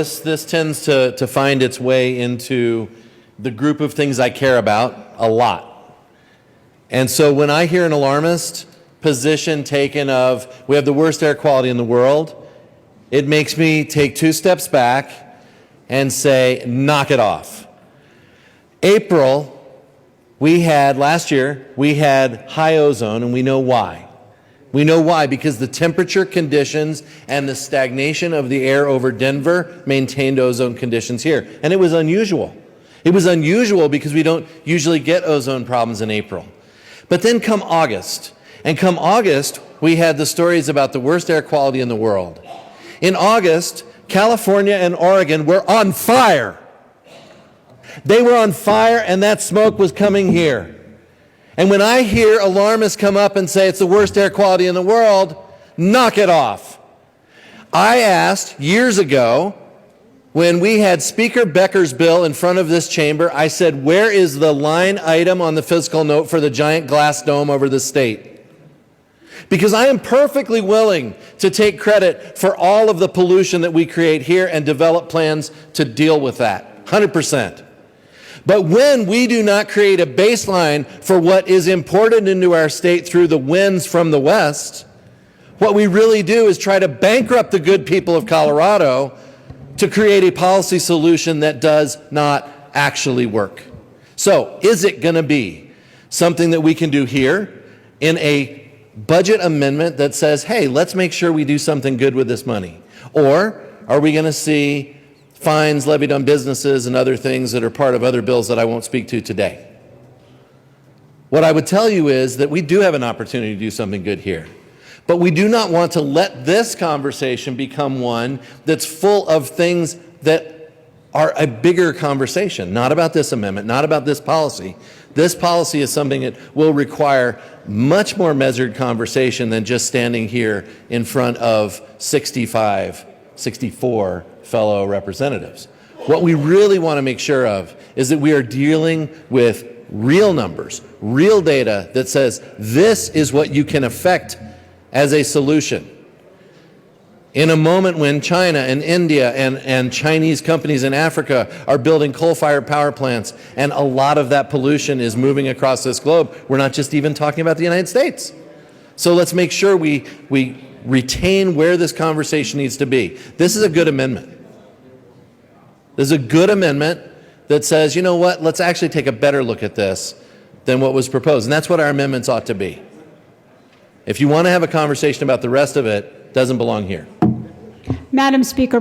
This tends to find its way into the group of things I care about a lot. And so when I hear an alarmist position taken of, we have the worst air quality in the world, it makes me take 2 steps back and say, knock it off. Last year, we had high ozone, and we know why. We know why, because the temperature conditions and the stagnation of the air over Denver maintained ozone conditions here. And it was unusual. It was unusual because we don't usually get ozone problems in April. But then come August, we had the stories about the worst air quality in the world. In August, California and Oregon were on fire. They were on fire, and that smoke was coming here. And when I hear alarmists come up and say it's the worst air quality in the world, knock it off. I asked years ago, when we had Speaker Becker's bill in front of this chamber, I said, where is the line item on the fiscal note for the giant glass dome over the state? Because I am perfectly willing to take credit for all of the pollution that we create here and develop plans to deal with that, 100%. But when we do not create a baseline for what is imported into our state through the winds from the west, what we really do is try to bankrupt the good people of Colorado to create a policy solution that does not actually work. So, is it going to be something that we can do here in a budget amendment that says, hey, let's make sure we do something good with this money? Or are we going to see fines levied on businesses and other things that are part of other bills that I won't speak to today? What I would tell you is that we do have an opportunity to do something good here. But we do not want to let this conversation become one that's full of things that are a bigger conversation, not about this amendment, not about this policy. This policy is something that will require much more measured conversation than just standing here in front of 64 fellow representatives. What we really want to make sure of is that we are dealing with real numbers, real data that says this is what you can affect as a solution. In a moment when China and India and Chinese companies in Africa are building coal-fired power plants, and a lot of that pollution is moving across this globe, we're not just even talking about the United States. So let's make sure we retain where this conversation needs to be. This is a good amendment. This is a good amendment that says, you know what, let's actually take a better look at this than what was proposed. And that's what our amendments ought to be. If you want to have a conversation about the rest of it, it doesn't belong here. Madam Speaker.